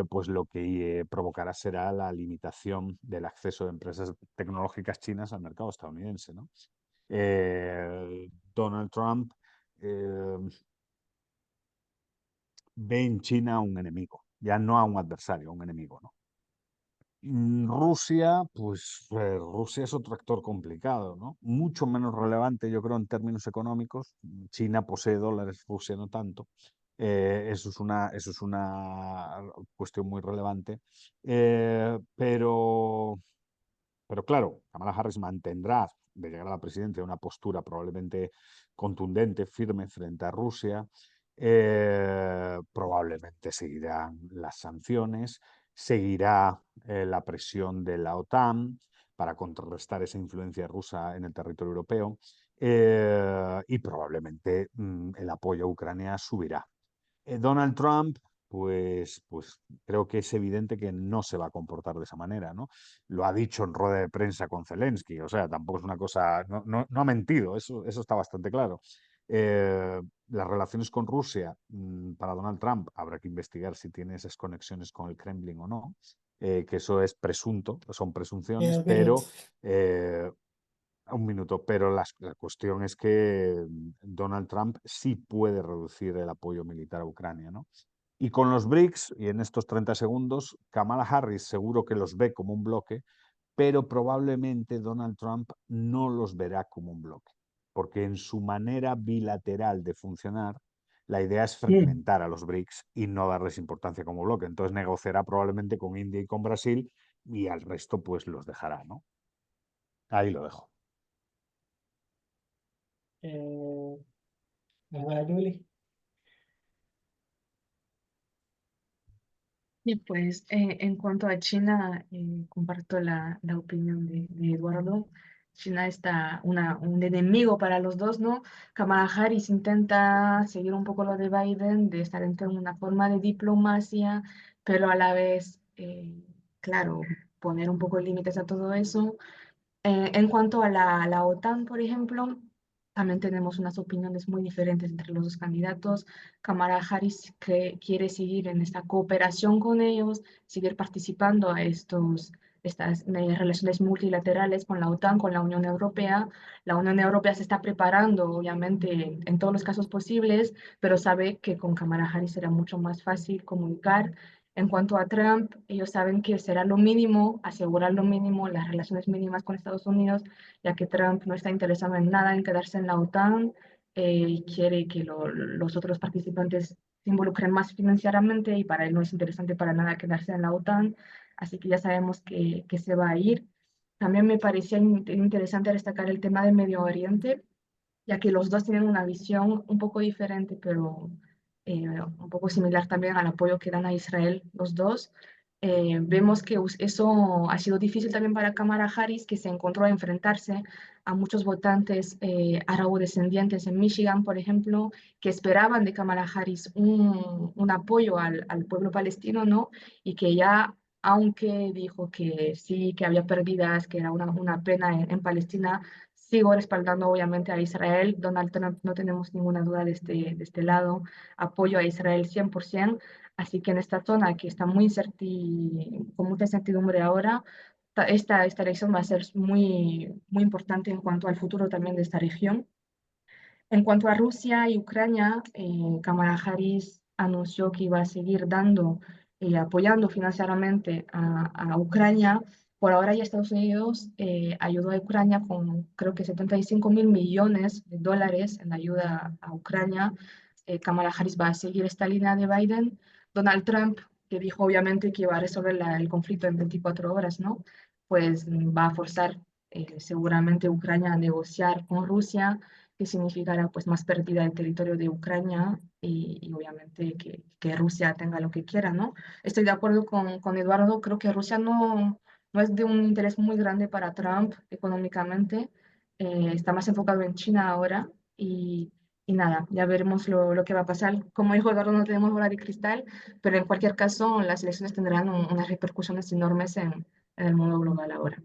pues lo que provocará será la limitación del acceso de empresas tecnológicas chinas al mercado estadounidense, ¿no? Donald Trump eh, ve en China a un enemigo, ya no a un adversario, a un enemigo, ¿no? Rusia, pues Rusia es otro actor complicado, ¿no? Mucho menos relevante, yo creo, en términos económicos. China posee dólares, Rusia no tanto. Eso es una cuestión muy relevante. Pero claro, Kamala Harris mantendrá, de llegar a la presidencia, una postura probablemente contundente, firme frente a Rusia. Probablemente seguirán las sanciones, seguirá la presión de la OTAN para contrarrestar esa influencia rusa en el territorio europeo y probablemente el apoyo a Ucrania subirá. Donald Trump, pues creo que es evidente que no se va a comportar de esa manera, ¿no? Lo ha dicho en rueda de prensa con Zelensky, o sea, tampoco es una cosa, no ha mentido, eso está bastante claro. Las relaciones con Rusia, para Donald Trump, habrá que investigar si tiene esas conexiones con el Kremlin o no, que eso es presunto, son presunciones, Un minuto. pero un minuto, pero la cuestión es que Donald Trump sí puede reducir el apoyo militar a Ucrania, ¿no? Y con los BRICS, y en estos 30 segundos, Kamala Harris seguro que los ve como un bloque, pero probablemente Donald Trump no los verá como un bloque, porque en su manera bilateral de funcionar, la idea es fragmentar a los BRICS y no darles importancia como bloque. Entonces negociará probablemente con India y con Brasil y al resto pues los dejará, ¿no? Ahí lo dejo. ¿Verdad, Julie? Y pues en cuanto a China, comparto la opinión de Eduardo. China está un enemigo para los dos, ¿no? Kamala Harris intenta seguir un poco lo de Biden, de estar en una forma de diplomacia, pero a la vez, claro, poner un poco de límites a todo eso. En cuanto a la OTAN, por ejemplo, también tenemos unas opiniones muy diferentes entre los dos candidatos. Kamala Harris quiere seguir en esta cooperación con ellos, seguir participando a estas relaciones multilaterales con la OTAN, con la Unión Europea. La Unión Europea se está preparando, obviamente, en todos los casos posibles, pero sabe que con Kamala Harris será mucho más fácil comunicar. En cuanto a Trump, ellos saben que será lo mínimo, asegurar lo mínimo, las relaciones mínimas con Estados Unidos, ya que Trump no está interesado en nada en quedarse en la OTAN y quiere que los otros participantes se involucren más financieramente y para él no es interesante para nada quedarse en la OTAN, así que ya sabemos que se va a ir. También me parecía interesante destacar el tema del Medio Oriente, ya que los dos tienen una visión un poco diferente, pero un poco similar también al apoyo que dan a Israel los dos. Vemos que eso ha sido difícil también para Kamala Harris, que se encontró a enfrentarse a muchos votantes árabo-descendientes en Michigan, por ejemplo, que esperaban de Kamala Harris un apoyo al pueblo palestino, ¿no? Y que ya, aunque dijo que sí, que había pérdidas, que era una pena en Palestina, sigo respaldando obviamente a Israel. Donald Trump, no tenemos ninguna duda de este lado. Apoyo a Israel 100%. Así que en esta zona que está con mucha incertidumbre ahora, esta elección va a ser muy importante en cuanto al futuro también de esta región. En cuanto a Rusia y Ucrania, Kamala Harris anunció que iba a seguir apoyando financieramente a Ucrania. Por ahora ya Estados Unidos ayudó a Ucrania con creo que 75.000 millones de dólares en ayuda a Ucrania. Kamala Harris va a seguir esta línea de Biden. Donald Trump, que dijo obviamente que iba a resolver el conflicto en 24 horas, ¿no? Pues va a forzar seguramente Ucrania a negociar con Rusia, que significará pues más pérdida del territorio de Ucrania y obviamente que Rusia tenga lo que quiera, ¿no? Estoy de acuerdo con Eduardo, creo que Rusia no es de un interés muy grande para Trump económicamente, está más enfocado en China ahora y nada, ya veremos lo que va a pasar. Como dijo Eduardo, no tenemos bola de cristal, pero en cualquier caso las elecciones tendrán unas repercusiones enormes en el mundo global ahora.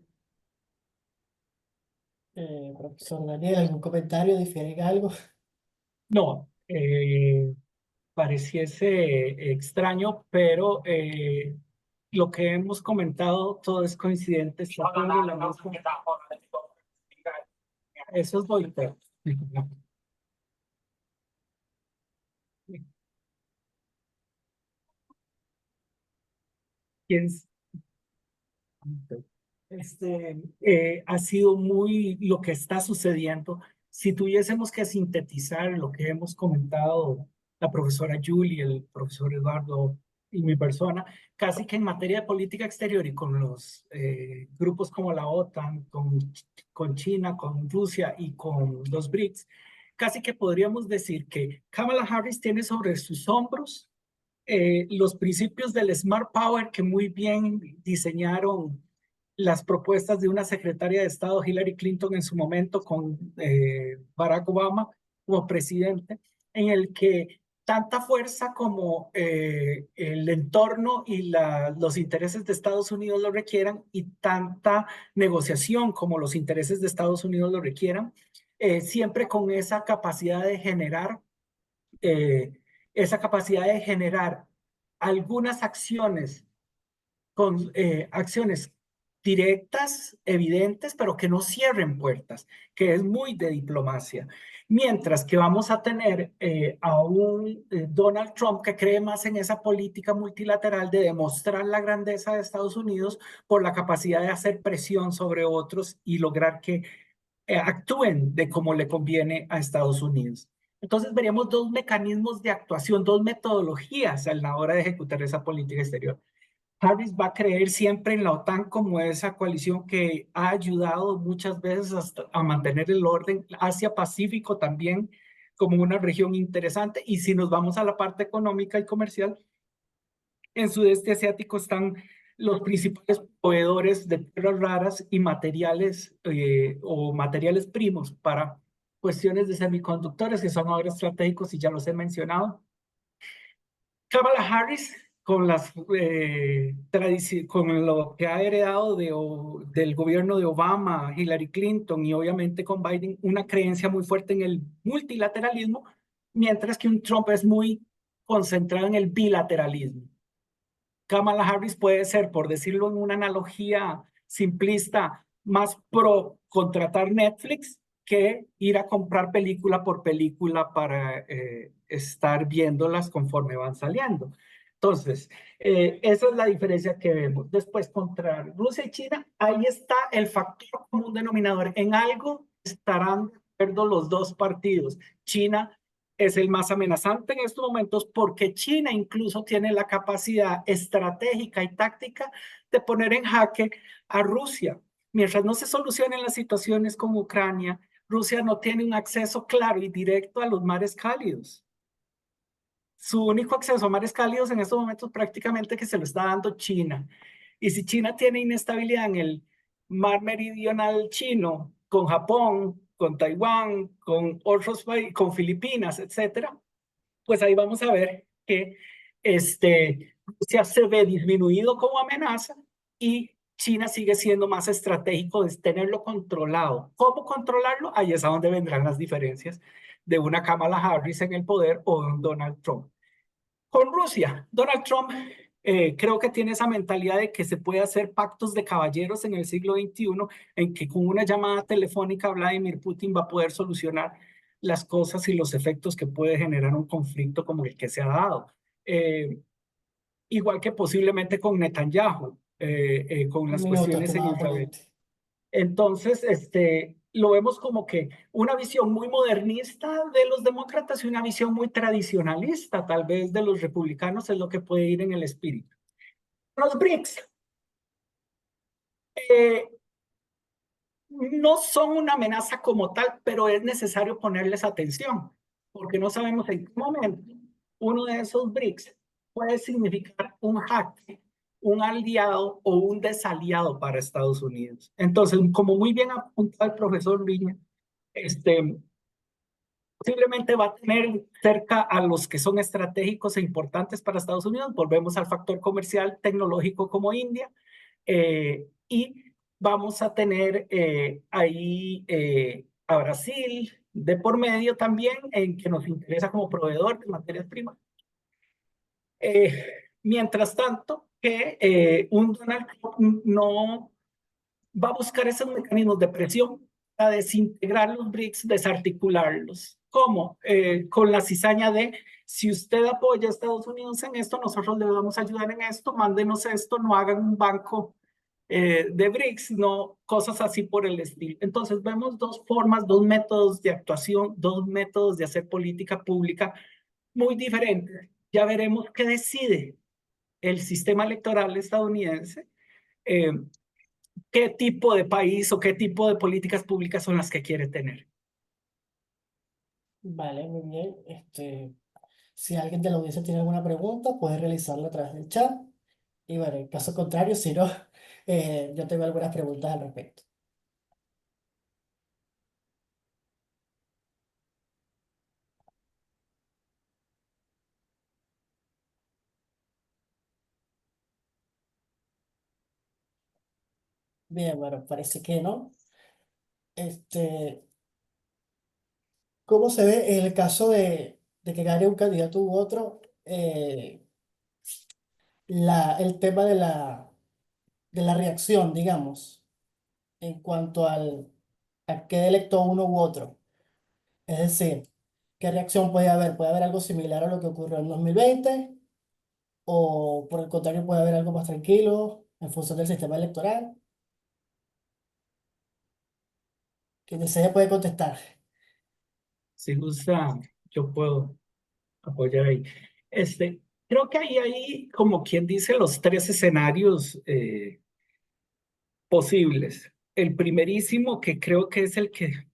Profesor Daniel, ¿algún comentario? ¿Difiere en algo? No, pareciese extraño, pero lo que hemos comentado todo es coincidente. Está todo en la misma. Eso es Voltaire. ¿Quién? Ha sido muy lo que está sucediendo. Si tuviésemos que sintetizar lo que hemos comentado la profesora Julie, el profesor Eduardo y mi persona, casi que en materia de política exterior y con los grupos como la OTAN, con China, con Rusia y con los BRICS, casi que podríamos decir que Kamala Harris tiene sobre sus hombros los principios del Smart Power que muy bien diseñaron las propuestas de una secretaria de Estado, Hillary Clinton, en su momento con Barack Obama como presidente, en el que tanta fuerza como el entorno y los intereses de Estados Unidos lo requieran y tanta negociación como los intereses de Estados Unidos lo requieran, siempre con esa capacidad de generar algunas acciones acciones directas, evidentes, pero que no cierren puertas, que es muy de diplomacia. Mientras que vamos a tener a un Donald Trump que cree más en esa política multilateral de demostrar la grandeza de Estados Unidos por la capacidad de hacer presión sobre otros y lograr que actúen de como le conviene a Estados Unidos. Entonces veríamos dos mecanismos de actuación, dos metodologías a la hora de ejecutar esa política exterior. Harris va a creer siempre en la OTAN como esa coalición que ha ayudado muchas veces a mantener el orden. Asia-Pacífico también como una región interesante. Y si nos vamos a la parte económica y comercial, en sudeste asiático están los principales proveedores de tierras raras y materiales o materiales primos para cuestiones de semiconductores que son ahora estratégicos y ya los he mencionado. Kamala Harris, con, con lo que ha heredado del gobierno de Obama, Hillary Clinton y obviamente con Biden, una creencia muy fuerte en el multilateralismo, mientras que un Trump es muy concentrado en el bilateralismo. Kamala Harris puede ser, por decirlo en una analogía simplista, más pro contratar Netflix que ir a comprar película por película para estar viéndolas conforme van saliendo. Entonces, esa es la diferencia que vemos. Después, contra Rusia y China, ahí está el factor común denominador. En algo estarán de acuerdo los dos partidos. China es el más amenazante en estos momentos porque China incluso tiene la capacidad estratégica y táctica de poner en jaque a Rusia. Mientras no se solucionen las situaciones con Ucrania, Rusia no tiene un acceso claro y directo a los mares cálidos. Su único acceso a mares cálidos en estos momentos prácticamente que se lo está dando China. Y si China tiene inestabilidad en el mar meridional chino, con Japón, con Taiwán, con otros países, con Filipinas, etcétera, pues ahí vamos a ver que Rusia se ve disminuido como amenaza y China sigue siendo más estratégico de tenerlo controlado. ¿Cómo controlarlo? Ahí es a donde vendrán las diferencias de una Kamala Harris en el poder o de un Donald Trump. Con Rusia, Donald Trump creo que tiene esa mentalidad de que se puede hacer pactos de caballeros en el siglo XXI, en que con una llamada telefónica Vladimir Putin va a poder solucionar las cosas y los efectos que puede generar un conflicto como el que se ha dado. Igual que posiblemente con Netanyahu, con Un las minuto, cuestiones en estimado Israel. ponente. Entonces, lo vemos como que una visión muy modernista de los demócratas y una visión muy tradicionalista, tal vez de los republicanos, es lo que puede ir en el espíritu. Los BRICS no son una amenaza como tal, pero es necesario ponerles atención, porque no sabemos en qué momento uno de esos BRICS puede significar un jaque, un aliado o un desaliado para Estados Unidos. Entonces, como muy bien apuntado el profesor Viña, posiblemente va a tener cerca a los que son estratégicos e importantes para Estados Unidos. Volvemos al factor comercial tecnológico como India. Y vamos a tener ahí a Brasil de por medio también, en que nos interesa como proveedor de materias primas. Mientras tanto, que un Donald Trump no va a buscar esos mecanismos de presión a desintegrar los BRICS, desarticularlos. ¿Cómo? Con la cizaña de, si usted apoya a Estados Unidos en esto, nosotros le vamos a ayudar en esto, mándenos esto, no hagan un banco de BRICS, no, cosas así por el estilo. Entonces vemos dos formas, dos métodos de actuación, dos métodos de hacer política pública muy diferentes. Ya veremos qué decide el sistema electoral estadounidense, qué tipo de país o qué tipo de políticas públicas son las que quiere tener. Vale, muy bien. Si alguien de la audiencia tiene alguna pregunta, puede realizarla a través del chat. Y bueno, en caso contrario, si no, yo tengo algunas preguntas al respecto. Bien, bueno, parece que no. Este, ¿Cómo se ve en el caso de que gane un candidato u otro? El tema de la reacción, digamos, en cuanto a qué electo uno u otro. Es decir, ¿qué reacción puede haber? ¿Puede haber algo similar a lo que ocurrió en 2020? ¿O por el contrario puede haber algo más tranquilo en función del sistema electoral? Quien desee puede contestar. Si gusta, yo puedo apoyar ahí. Creo que ahí, como quien dice, los tres escenarios posibles. El primerísimo, que creo que es el que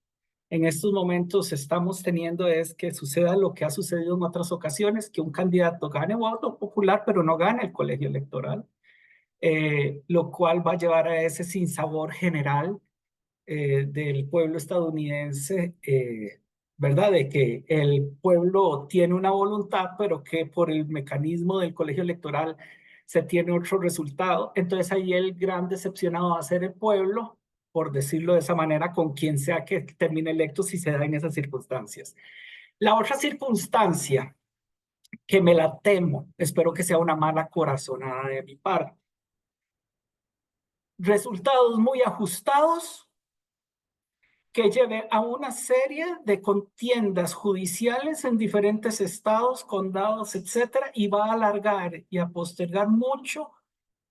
en estos momentos estamos teniendo, es que suceda lo que ha sucedido en otras ocasiones, que un candidato gane voto popular, pero no gane el colegio electoral, lo cual va a llevar a ese sinsabor general del pueblo estadounidense, ¿verdad? De que el pueblo tiene una voluntad, pero que por el mecanismo del colegio electoral se tiene otro resultado. Entonces ahí el gran decepcionado va a ser el pueblo, por decirlo de esa manera, con quien sea que termine electo si se da en esas circunstancias. La otra circunstancia que me la temo, espero que sea una mala corazonada de mi parte, resultados muy ajustados que lleve a una serie de contiendas judiciales en diferentes estados, condados, etcétera, y va a alargar y a postergar mucho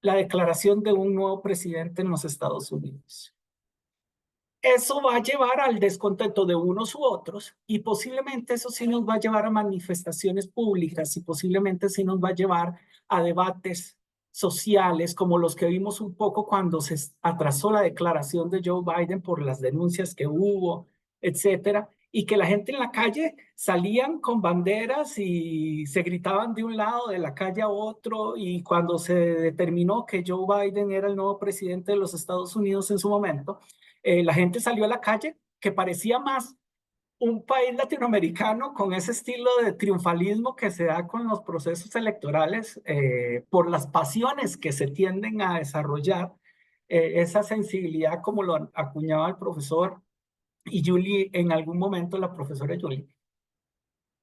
la declaración de un nuevo presidente en los Estados Unidos. Eso va a llevar al descontento de unos u otros y posiblemente eso sí nos va a llevar a manifestaciones públicas y posiblemente sí nos va a llevar a debates sociales como los que vimos un poco cuando se atrasó la declaración de Joe Biden por las denuncias que hubo, etcétera, y que la gente en la calle salían con banderas y se gritaban de un lado de la calle a otro, y cuando se determinó que Joe Biden era el nuevo presidente de los Estados Unidos en su momento, la gente salió a la calle, que parecía más un país latinoamericano con ese estilo de triunfalismo que se da con los procesos electorales, por las pasiones que se tienden a desarrollar, esa sensibilidad como lo acuñaba el profesor y Julie en algún momento, la profesora Julie.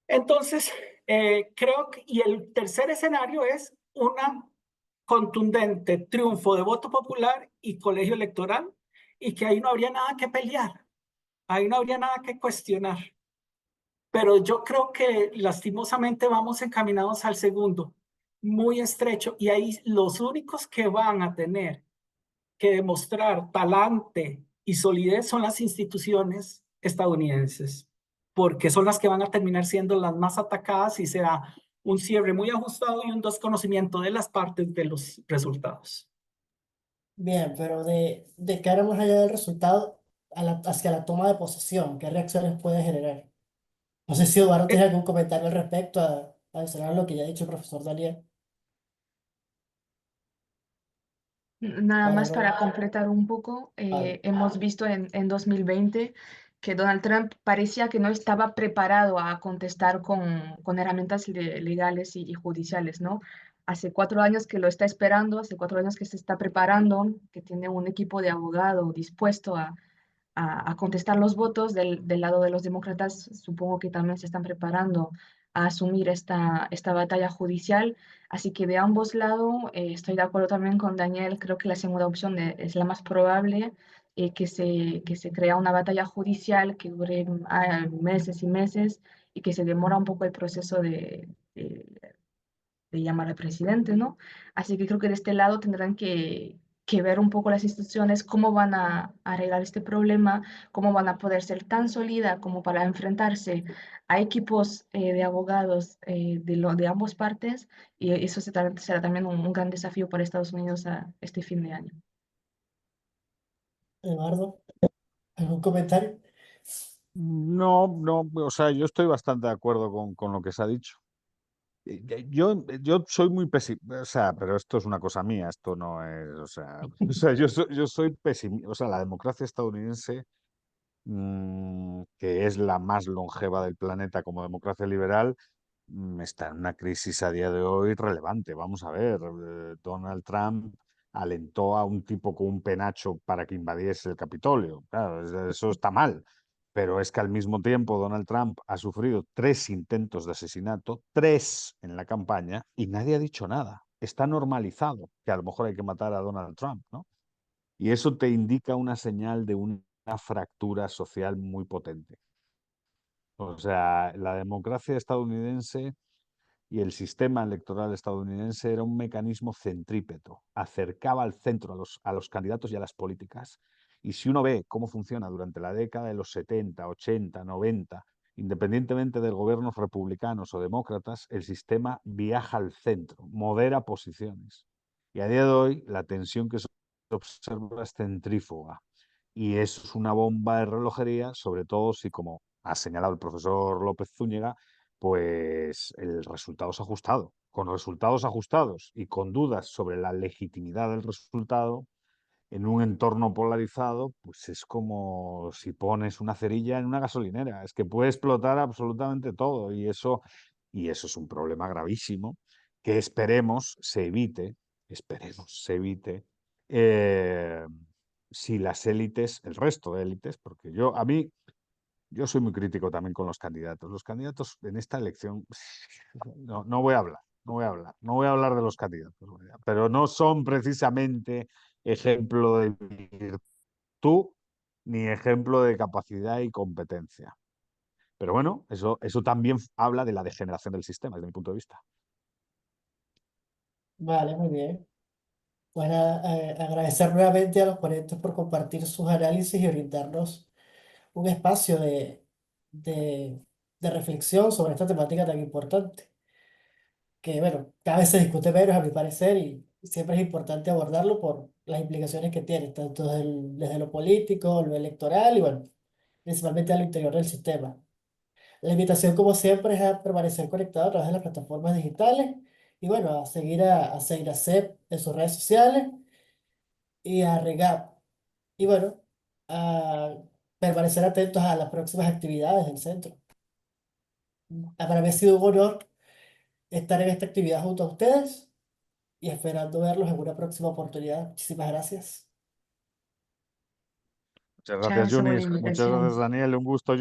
Entonces, creo que, y el tercer escenario es una contundente triunfo de voto popular y colegio electoral, y que ahí no habría nada que pelear, ahí no habría nada que cuestionar. Pero yo creo que lastimosamente vamos encaminados al segundo, muy estrecho, y ahí los únicos que van a tener que demostrar talante y solidez son las instituciones estadounidenses, porque son las que van a terminar siendo las más atacadas y será un cierre muy ajustado y un desconocimiento de las partes de los resultados. Bien, pero de cara más allá del resultado, hacia la toma de posesión, ¿qué reacciones puede generar? No sé si Eduardo Eh, tiene algún comentario al respecto a adicionar lo que ya ha dicho el profesor Dalier. Nada Vale, más para bro. completar un poco, Vale. hemos visto en 2020 que Donald Trump parecía que no estaba preparado a contestar con herramientas legales y judiciales, ¿no? Hace 4 años que lo está esperando, hace 4 años que se está preparando, que tiene un equipo de abogados dispuesto a contestar los votos. Del lado de los demócratas, supongo que también se están preparando a asumir esta batalla judicial. Así que de ambos lados, estoy de acuerdo también con Daniel, creo que la segunda opción es la más probable, que se crea una batalla judicial que dure meses y meses y que se demora un poco el proceso de llamar al presidente, ¿no? Así que creo que de este lado tendrán que ver un poco las instituciones cómo van a arreglar este problema, cómo van a poder ser tan sólidas como para enfrentarse a equipos de abogados de ambas partes, y eso será también un gran desafío para Estados Unidos a este fin de año. Eduardo, ¿algún comentario? No, no, o sea, yo estoy bastante de acuerdo con lo que se ha dicho. Yo soy muy pesimista, o sea, pero esto es una cosa mía, esto no es, o sea, yo soy pesimista, o sea, la democracia estadounidense, que es la más longeva del planeta como democracia liberal, está en una crisis a día de hoy relevante. Vamos a ver, Donald Trump alentó a un tipo con un penacho para que invadiese el Capitolio. Claro, eso está mal. Pero es que al mismo tiempo Donald Trump ha sufrido 3 intentos de asesinato, 3 en la campaña, y nadie ha dicho nada. Está normalizado que a lo mejor hay que matar a Donald Trump, ¿no? Y eso te indica una señal de una fractura social muy potente. O sea, la democracia estadounidense y el sistema electoral estadounidense era un mecanismo centrípeto, acercaba al centro a los candidatos y a las políticas. Y si uno ve cómo funciona durante la década de los 70, 80, 90, Independientemente de gobiernos republicanos o demócratas, el sistema viaja al centro, modera posiciones. Y a día de hoy la tensión que se observa es centrífuga. Y eso es una bomba de relojería, sobre todo si, como ha señalado el profesor López Zúñiga, pues el resultado es ajustado. Con resultados ajustados y con dudas sobre la legitimidad del resultado, en un entorno polarizado, pues es como si pones una cerilla en una gasolinera. Es que puede explotar absolutamente todo y eso es un problema gravísimo que esperemos se evite eh, si las élites, el resto de élites, porque yo soy muy crítico también con los candidatos. Los candidatos en esta elección, no voy a hablar, no voy a hablar de los candidatos, pero no son precisamente ejemplo de virtud ni ejemplo de capacidad y competencia. Pero bueno, eso también habla de la degeneración del sistema, desde mi punto de vista. Vale, muy bien. Bueno, agradecer nuevamente a los ponentes por compartir sus análisis y brindarnos un espacio de, de reflexión sobre esta temática tan importante, que bueno, cada vez se discute menos a mi parecer y siempre es importante abordarlo por las implicaciones que tiene, tanto desde lo político, lo electoral y bueno, principalmente al interior del sistema. La invitación, como siempre, es a permanecer conectado a través de las plataformas digitales y bueno, a seguir a CEP en sus redes sociales y a REGAP. Y bueno, a permanecer atentos a las próximas actividades del centro. Para mí ha sido un honor estar en esta actividad junto a ustedes y esperando verlos en una próxima oportunidad. Muchísimas gracias. Muchas Muchas gracias, gracias por la Yunis. Muchas gracias, invitación. Daniel. Un gusto.